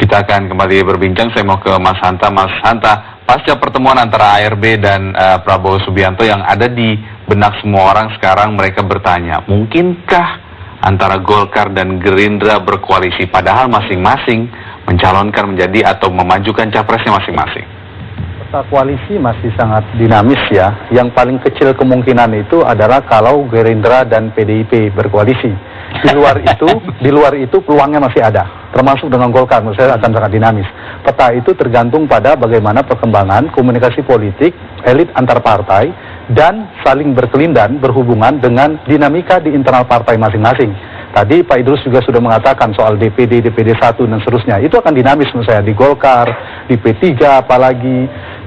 Kita akan kembali berbincang. Saya mau ke Mas Hanta. Mas Hanta, pasca pertemuan antara ARB dan Prabowo Subianto yang ada di benak semua orang sekarang, mereka bertanya, mungkinkah antara Golkar dan Gerindra berkoalisi padahal masing-masing mencalonkan menjadi atau memajukan capresnya masing-masing? Peta koalisi masih sangat dinamis ya. Yang paling kecil kemungkinan itu adalah kalau Gerindra dan PDIP berkoalisi. Di luar itu peluangnya masih ada. Termasuk dengan Golkar, menurut saya akan sangat dinamis. Peta itu tergantung pada bagaimana perkembangan komunikasi politik elit antar partai dan saling berkelindan berhubungan dengan dinamika di internal partai masing-masing. Tadi Pak Idrus juga sudah mengatakan soal DPD 1 dan seterusnya. Itu akan dinamis menurut saya di Golkar, di P3 apalagi,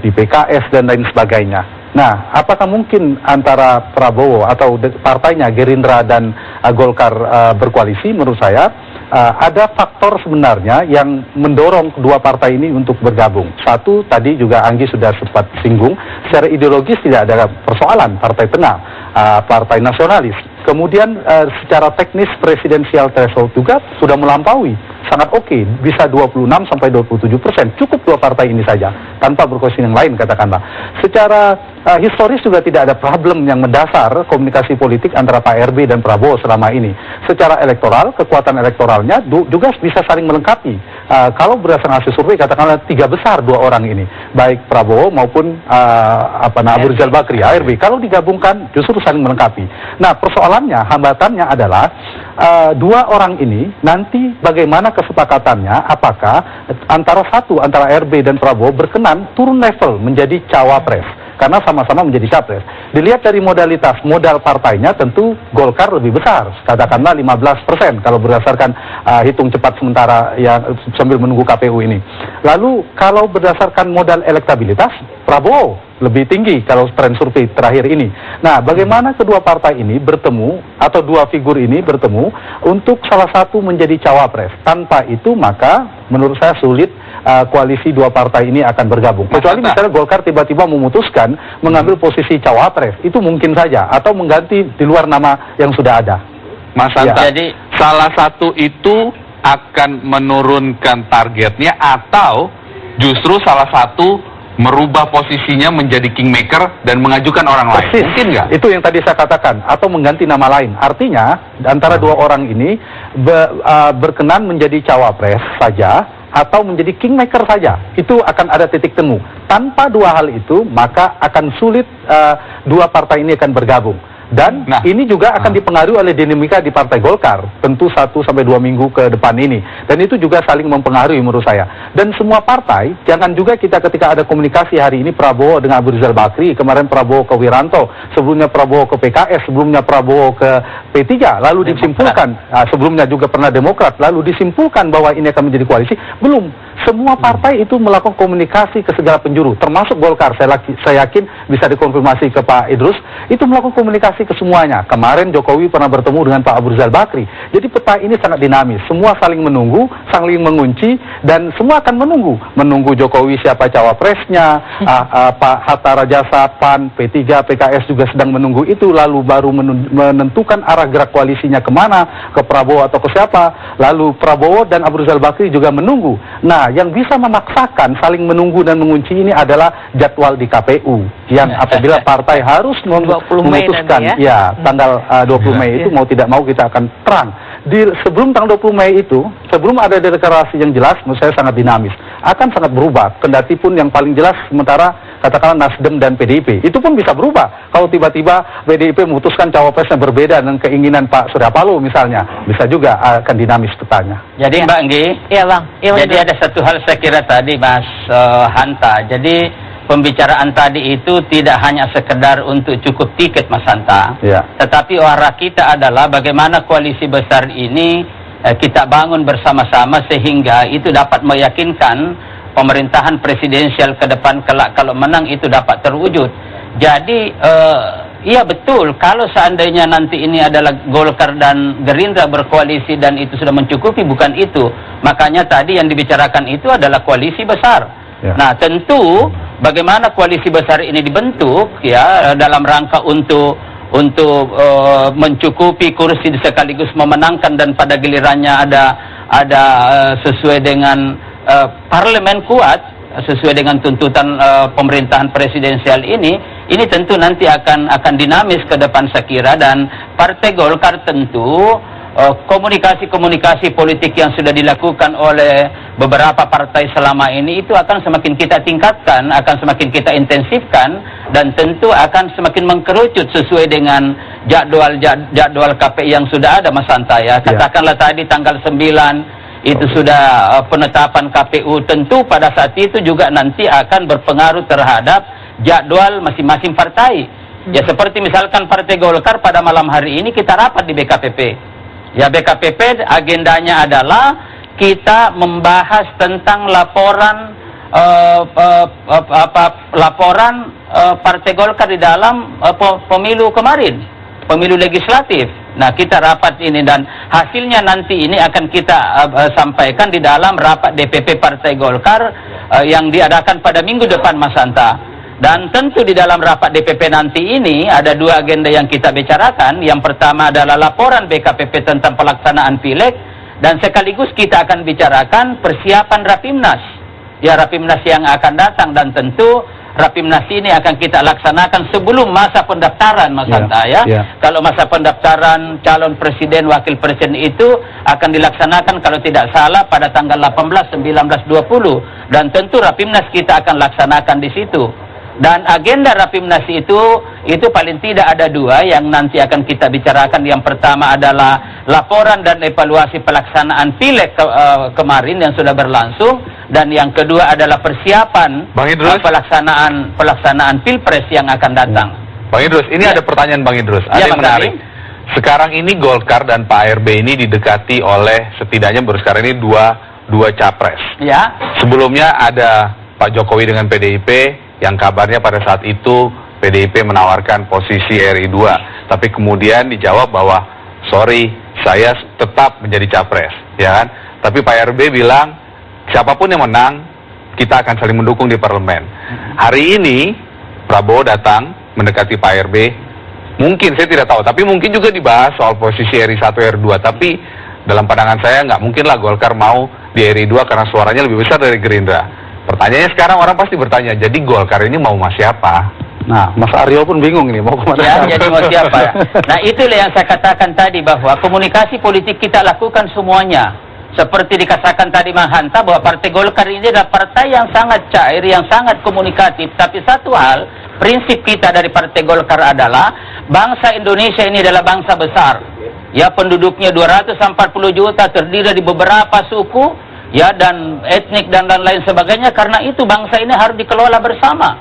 di PKS dan lain sebagainya. Nah, apakah mungkin antara Prabowo atau partainya Gerindra dan Golkar berkoalisi? Menurut saya ada faktor sebenarnya yang mendorong kedua partai ini untuk bergabung. Satu, tadi juga Anggi sudah sempat singgung, secara ideologis tidak ada persoalan partai tengah, partai nasionalis. Kemudian secara teknis presidensial threshold juga sudah melampaui, sangat oke, bisa 26-27%, cukup dua partai ini saja, tanpa berkoalisi yang lain katakanlah. Secara historis juga tidak ada problem yang mendasar komunikasi politik antara Pak RB dan Prabowo selama ini. Secara elektoral, kekuatan elektoralnya juga bisa saling melengkapi. Kalau berdasarkan hasil survei katakanlah tiga besar dua orang ini, baik Prabowo maupun Abu Rizal Bakri, ARB. Kalau digabungkan justru saling melengkapi. Nah, persoalannya, hambatannya adalah dua orang ini nanti bagaimana kesepakatannya, apakah antara RB dan Prabowo berkenan turun level menjadi cawapres karena sama-sama menjadi capres. Dilihat dari modalitas, modal partainya tentu Golkar lebih besar, katakanlah 15% kalau berdasarkan hitung cepat sementara yang sambil menunggu KPU ini. Lalu kalau berdasarkan modal elektabilitas, Prabowo lebih tinggi kalau tren survei terakhir ini. Nah, bagaimana kedua partai ini bertemu atau dua figur ini bertemu untuk salah satu menjadi cawapres. Tanpa itu maka menurut saya sulit koalisi dua partai ini akan bergabung. Kecuali misalnya Golkar tiba-tiba memutuskan mengambil posisi cawapres, itu mungkin saja, atau mengganti di luar nama yang sudah ada. Mas Hanta, Jadi salah satu itu akan menurunkan targetnya atau justru salah satu merubah posisinya menjadi kingmaker dan mengajukan orang lain. Persis. Mungkin nggak? Itu yang tadi saya katakan, atau mengganti nama lain. Artinya antara dua orang ini berkenan menjadi cawapres saja atau menjadi kingmaker saja. Itu akan ada titik temu. Tanpa dua hal itu, maka akan sulit dua partai ini akan bergabung. Dan ini juga akan dipengaruhi oleh dinamika di Partai Golkar, tentu 1-2 minggu ke depan ini. Dan itu juga saling mempengaruhi menurut saya. Dan semua partai, jangan juga kita ketika ada komunikasi hari ini Prabowo dengan Abu Rizal Bakri, kemarin Prabowo ke Wiranto, sebelumnya Prabowo ke PKS, sebelumnya Prabowo ke P3, lalu disimpulkan, sebelumnya juga pernah Demokrat, lalu disimpulkan bahwa ini akan menjadi koalisi. Belum. Semua partai itu melakukan komunikasi ke segala penjuru, termasuk Golkar. Saya yakin bisa dikonfirmasi ke Pak Idrus, itu melakukan komunikasi ke semuanya. Kemarin Jokowi pernah bertemu dengan Pak Abu Rizal Bakri. Jadi peta ini sangat dinamis. Semua saling menunggu, saling mengunci, dan semua akan menunggu Jokowi siapa cawapresnya, Pak Hatta Rajasa, PAN, P3, PKS juga sedang menunggu itu, lalu baru menentukan arah gerak koalisinya kemana, ke Prabowo atau ke siapa. Lalu Prabowo dan Abu Rizal Bakri juga menunggu. Nah, yang bisa memaksakan saling menunggu dan mengunci ini adalah jadwal di KPU, yang apabila partai harus memutuskan tanggal 20 Mei itu mau tidak mau kita akan terang. Sebelum tanggal 20 Mei itu, sebelum ada deklarasi yang jelas, menurut saya sangat dinamis, akan sangat berubah. Kendati pun yang paling jelas sementara katakanlah Nasdem dan PDIP, itu pun bisa berubah. Kalau tiba-tiba PDIP memutuskan cawapresnya berbeda dengan keinginan Pak Surya Paloh misalnya, bisa juga akan dinamis petanya. Jadi Mbak Anggi, iya Bang. Jadi ada satu hal saya kira tadi Mas Hanta. Jadi pembicaraan tadi itu tidak hanya sekedar untuk cukup tiket Mas Hanta, tetapi arah kita adalah bagaimana koalisi besar ini kita bangun bersama-sama sehingga itu dapat meyakinkan pemerintahan presidensial ke depan kelak kalau menang itu dapat terwujud. Jadi iya betul, kalau seandainya nanti ini adalah Golkar dan Gerindra berkoalisi dan itu sudah mencukupi, bukan itu. Makanya tadi yang dibicarakan itu adalah koalisi besar. Nah, tentu bagaimana koalisi besar ini dibentuk ya dalam rangka untuk mencukupi kursi sekaligus memenangkan dan pada gilirannya ada sesuai dengan parlemen kuat sesuai dengan tuntutan pemerintahan presidensial ini tentu nanti akan dinamis ke depan saya kira, dan Partai Golkar tentu komunikasi-komunikasi politik yang sudah dilakukan oleh beberapa partai selama ini itu akan semakin kita tingkatkan, akan semakin kita intensifkan, dan tentu akan semakin mengkerucut sesuai dengan jadwal KPI yang sudah ada, Mas Hanta ya. Katakanlah tadi tanggal 9 itu sudah penetapan KPU, tentu pada saat itu juga nanti akan berpengaruh terhadap jadwal masing-masing partai. Ya seperti misalkan Partai Golkar pada malam hari ini kita rapat di BKPP. Ya BKPP agendanya adalah kita membahas tentang laporan Partai Golkar di dalam pemilu kemarin, pemilu legislatif. Nah kita rapat ini dan hasilnya nanti ini akan kita sampaikan di dalam rapat DPP Partai Golkar yang diadakan pada minggu depan, Mas Hanta. Dan tentu di dalam rapat DPP nanti ini ada dua agenda yang kita bicarakan. Yang pertama adalah laporan BKPP tentang pelaksanaan pileg, dan sekaligus kita akan bicarakan persiapan Rapimnas. Ya Rapimnas yang akan datang, dan tentu Rapimnas ini akan kita laksanakan sebelum masa pendaftaran, Mas Hanta ya. Kalau masa pendaftaran calon presiden, wakil presiden itu akan dilaksanakan kalau tidak salah pada tanggal 18, 19, 20, dan tentu Rapimnas kita akan laksanakan di situ. Dan agenda Rapimnas itu paling tidak ada dua yang nanti akan kita bicarakan. Yang pertama adalah laporan dan evaluasi pelaksanaan pileg kemarin yang sudah berlangsung, dan yang kedua adalah persiapan pelaksanaan pilpres yang akan datang. Bang Idrus, ini ada pertanyaan Bang Idrus, ada yang menarik. Sekarang ini Golkar dan Pak ARB ini didekati oleh setidaknya baru sekarang ini dua capres. Ya. Sebelumnya ada Pak Jokowi dengan PDIP, yang kabarnya pada saat itu PDIP menawarkan posisi RI 2, tapi kemudian dijawab bahwa sorry, saya tetap menjadi capres, ya kan? Tapi Pak RB bilang siapapun yang menang kita akan saling mendukung di parlemen. Hari ini Prabowo datang mendekati Pak RB, mungkin saya tidak tahu, tapi mungkin juga dibahas soal posisi RI 1, RI 2, tapi dalam pandangan saya nggak mungkin lah Golkar mau di RI 2 karena suaranya lebih besar dari Gerindra. Pertanyaannya sekarang orang pasti bertanya, jadi Golkar ini mau sama siapa? Nah, Mas Aryo pun bingung ini mau kemana. Ya, jadi mau siapa ya? Nah, itulah yang saya katakan tadi bahwa komunikasi politik kita lakukan semuanya. Seperti dikatakan tadi Mas Hanta bahwa Partai Golkar ini adalah partai yang sangat cair, yang sangat komunikatif. Tapi satu hal, prinsip kita dari Partai Golkar adalah bangsa Indonesia ini adalah bangsa besar. Ya, penduduknya 240 juta, terdiri dari beberapa suku, ya, dan etnik dan lain sebagainya. Karena itu bangsa ini harus dikelola bersama.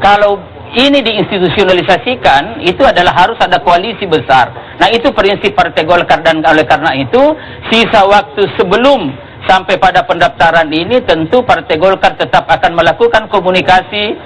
Kalau ini diinstitusionalisasikan, itu adalah harus ada koalisi besar. Nah, itu prinsip Partai Golkar, dan oleh karena itu sisa waktu sebelum sampai pada pendaftaran ini tentu Partai Golkar tetap akan melakukan komunikasi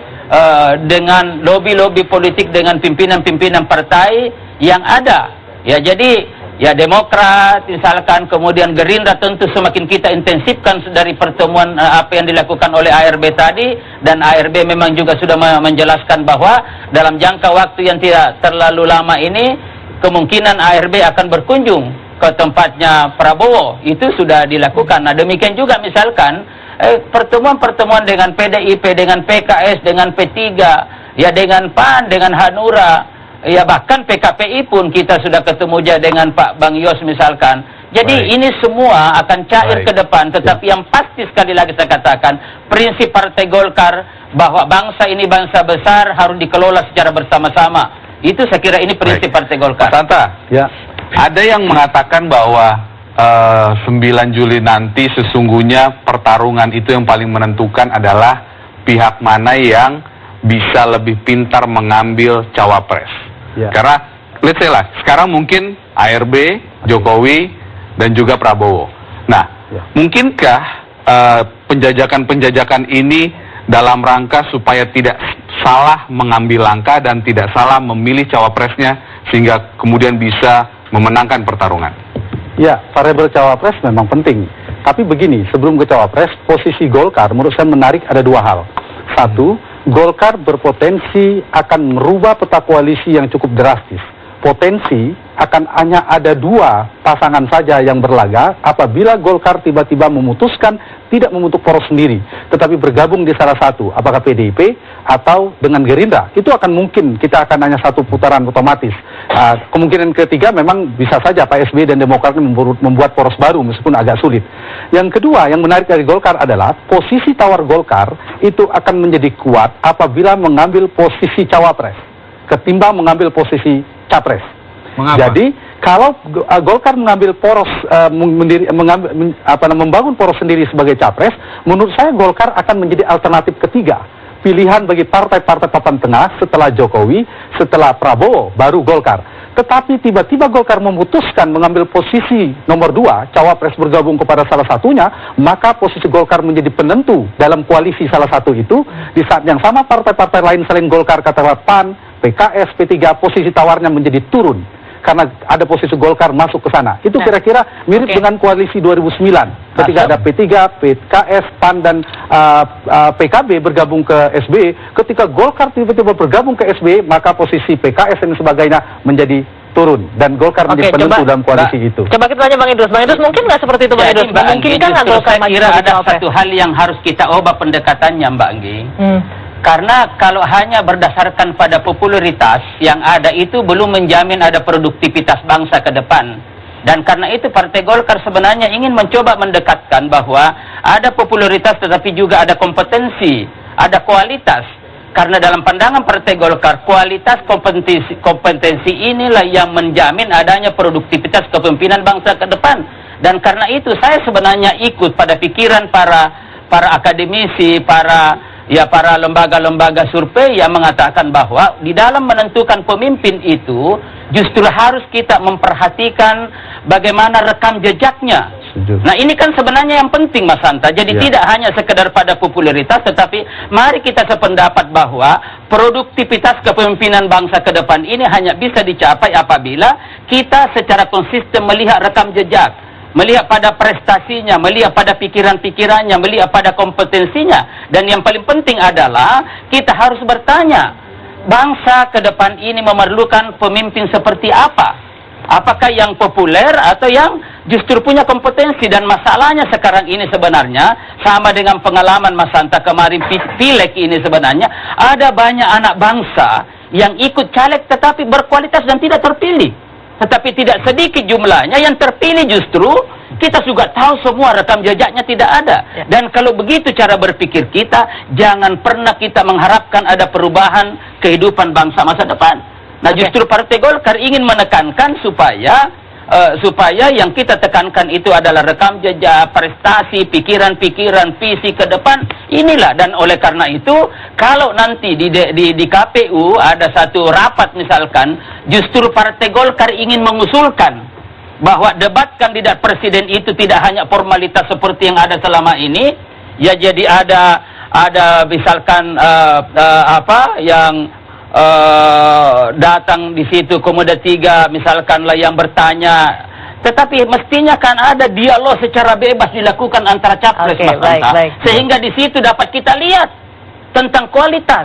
dengan lobby-lobby politik dengan pimpinan-pimpinan partai yang ada. Ya, jadi ya Demokrat misalkan, kemudian Gerindra tentu semakin kita intensifkan dari pertemuan apa yang dilakukan oleh ARB tadi, dan ARB memang juga sudah menjelaskan bahwa dalam jangka waktu yang tidak terlalu lama ini kemungkinan ARB akan berkunjung ke tempatnya Prabowo, itu sudah dilakukan. Nah demikian juga misalkan pertemuan-pertemuan dengan PDIP, dengan PKS, dengan P3, ya dengan PAN, dengan Hanura. Ya bahkan PKPI pun kita sudah ketemu dengan Pak Bang Yos misalkan. Jadi ini semua akan cair ke depan. Tetapi yang pasti sekali lagi saya katakan, prinsip Partai Golkar bahwa bangsa ini bangsa besar harus dikelola secara bersama-sama. Itu saya kira ini prinsip Partai Golkar. Mas Hanta, ya. Ada yang mengatakan bahwa 9 Juli nanti sesungguhnya pertarungan itu yang paling menentukan adalah pihak mana yang bisa lebih pintar mengambil cawapres. Karena let's say lah, sekarang mungkin ARB, Jokowi, dan juga Prabowo. Nah, mungkinkah penjajakan-penjajakan ini dalam rangka supaya tidak salah mengambil langkah dan tidak salah memilih cawapresnya sehingga kemudian bisa memenangkan pertarungan? Ya, variabel cawapres memang penting. Tapi begini, sebelum ke cawapres, posisi Golkar menurut saya menarik ada dua hal. Satu, Golkar berpotensi akan merubah peta koalisi yang cukup drastis. Potensi akan hanya ada dua pasangan saja yang berlaga apabila Golkar tiba-tiba memutuskan tidak membentuk poros sendiri, tetapi bergabung di salah satu, apakah PDIP atau dengan Gerindra, itu akan mungkin kita akan hanya satu putaran otomatis. Kemungkinan ketiga memang bisa saja Pak SBY dan Demokrat membuat poros baru meskipun agak sulit. Yang kedua, yang menarik dari Golkar adalah posisi tawar Golkar itu akan menjadi kuat apabila mengambil posisi cawapres ketimbang mengambil posisi capres. Mengapa? Jadi kalau Golkar mengambil poros, membangun poros sendiri sebagai capres, menurut saya Golkar akan menjadi alternatif ketiga, pilihan bagi partai-partai papan tengah setelah Jokowi, setelah Prabowo, baru Golkar. Tetapi tiba-tiba Golkar memutuskan mengambil posisi nomor 2, cawapres bergabung kepada salah satunya, maka posisi Golkar menjadi penentu dalam koalisi salah satu itu. Di saat yang sama partai-partai lain selain Golkar, katakanlah PAN, PKS, P3, posisi tawarnya menjadi turun. Karena ada posisi Golkar masuk ke sana. Itu kira-kira mirip dengan koalisi 2009. Ketika ada P3, PKS, PAN, dan PKB bergabung ke SBY. Ketika Golkar tiba-tiba bergabung ke SBY, maka posisi PKS dan sebagainya menjadi turun. Dan Golkar menjadi penentu dalam koalisi itu. Coba kita tanya Bang Idrus. Bang Idrus, mungkin nggak seperti itu Bang Idrus? Memungkinkan nggak Golkar maju kira ada cawapres? satu hal yang harus kita ubah pendekatannya, Mbak Anggi. Karena kalau hanya berdasarkan pada popularitas yang ada itu belum menjamin ada produktivitas bangsa ke depan. Dan karena itu Partai Golkar sebenarnya ingin mencoba mendekatkan bahwa ada popularitas tetapi juga ada kompetensi, ada kualitas. Karena dalam pandangan Partai Golkar, kualitas kompetensi inilah yang menjamin adanya produktivitas kepemimpinan bangsa ke depan. Dan karena itu saya sebenarnya ikut pada pikiran para akademisi, para lembaga-lembaga survei yang mengatakan bahwa di dalam menentukan pemimpin itu justru harus kita memperhatikan bagaimana rekam jejaknya. Nah ini kan sebenarnya yang penting Mas Hanta. Jadi tidak hanya sekedar pada popularitas, tetapi mari kita sependapat bahwa produktivitas kepemimpinan bangsa ke depan ini hanya bisa dicapai apabila kita secara konsisten melihat rekam jejak, melihat pada prestasinya, melihat pada pikiran-pikirannya, melihat pada kompetensinya. Dan yang paling penting adalah kita harus bertanya, bangsa ke depan ini memerlukan pemimpin seperti apa? Apakah yang populer atau yang justru punya kompetensi? Dan masalahnya sekarang ini sebenarnya sama dengan pengalaman Mas Hanta kemarin Pileg ini, sebenarnya ada banyak anak bangsa yang ikut caleg tetapi berkualitas dan tidak terpilih. Tetapi tidak sedikit jumlahnya yang terpilih justru kita juga tahu semua rekam jejaknya tidak ada. Dan kalau begitu cara berpikir kita, jangan pernah kita mengharapkan ada perubahan kehidupan bangsa masa depan. Nah justru Partai Golkar ingin menekankan supaya yang kita tekankan itu adalah rekam jejak, prestasi, pikiran-pikiran, visi ke depan. Inilah, dan oleh karena itu kalau nanti di KPU ada satu rapat misalkan, justru Partai Golkar ingin mengusulkan bahwa debat kandidat presiden itu tidak hanya formalitas seperti yang ada selama ini, ya jadi ada misalkan datang di situ kemudian 3 misalkanlah yang bertanya, tetapi mestinya kan ada dialog secara bebas dilakukan antara capres, Mas Hanta, sehingga di situ dapat kita lihat tentang kualitas.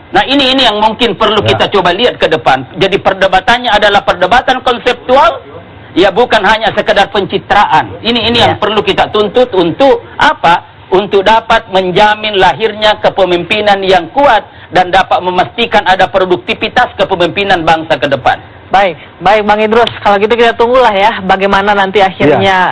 Nah ini yang mungkin perlu kita coba lihat ke depan. Jadi perdebatannya adalah perdebatan konseptual, ya bukan hanya sekedar pencitraan. Ini yang perlu kita tuntut untuk apa? Untuk dapat menjamin lahirnya kepemimpinan yang kuat dan dapat memastikan ada produktivitas kepemimpinan bangsa ke depan. Baik Bang Idrus, kalau gitu kita tunggulah ya bagaimana nanti akhirnya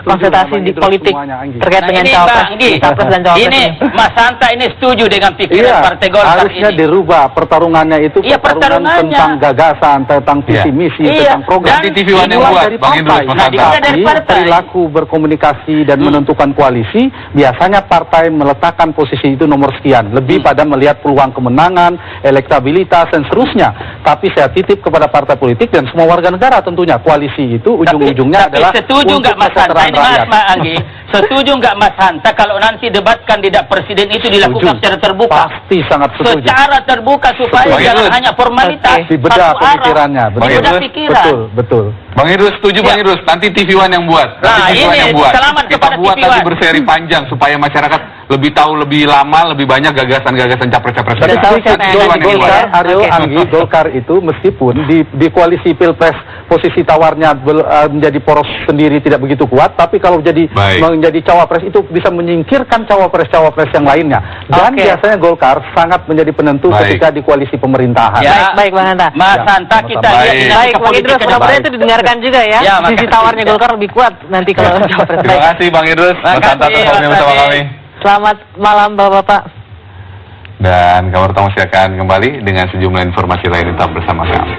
konsultasi di politik terkait dengan capres dan cawapres. Ini Mas Hanta ini setuju dengan pikiran Partai Golkar harusnya ini. dirubah pertarungannya itu, pertarungan tentang gagasan, tentang visi misi, tentang program. Nanti TV One yang buat dari Bang Idrus, Mas Hanta. Tapi perilaku berkomunikasi dan menentukan koalisi, biasanya partai meletakkan posisi itu nomor sekian, lebih pada melihat peluang kemenangan, elektabilitas dan seterusnya. Tapi saya titip kepada partai politik dan semua warga negara tentunya, koalisi itu ujung-ujungnya adalah setuju nggak Mas Hanta ini, Mas Anggi? Setuju nggak Mas Hanta kalau nanti debat kandidat presiden itu dilakukan secara terbuka? Pasti sangat setuju. Secara terbuka supaya jangan hanya formalitas, dibedah pemikirannya. Dibedah pikiran. Betul. Bang Idrus setuju Bang Idrus, nanti TV One yang buat. Nah, ini selamat kita kepada buat TV nanti One. berseri panjang supaya masyarakat lebih tahu lebih lama, lebih banyak gagasan-gagasan capres-capres. Golkar itu meskipun di koalisi Pilpres posisi tawarnya menjadi poros sendiri tidak begitu kuat, tapi kalau menjadi cawapres itu bisa menyingkirkan cawapres-cawapres yang lainnya. Dan biasanya Golkar sangat menjadi penentu ketika di koalisi pemerintahan. Ya, baik Bang Hanta. Mas Hanta, kita lihat baik Bang Idrus, mudah-mudahan itu didengarkan juga ya. Sisi tawarnya Golkar lebih kuat nanti kalau cawapres. Terima kasih Bang Idrus, Mas Hanta atas waktunya bersama kami. Selamat malam Bapak-bapak. Dan kabar tamu masih akan kembali dengan sejumlah informasi lain, tetap bersama kami.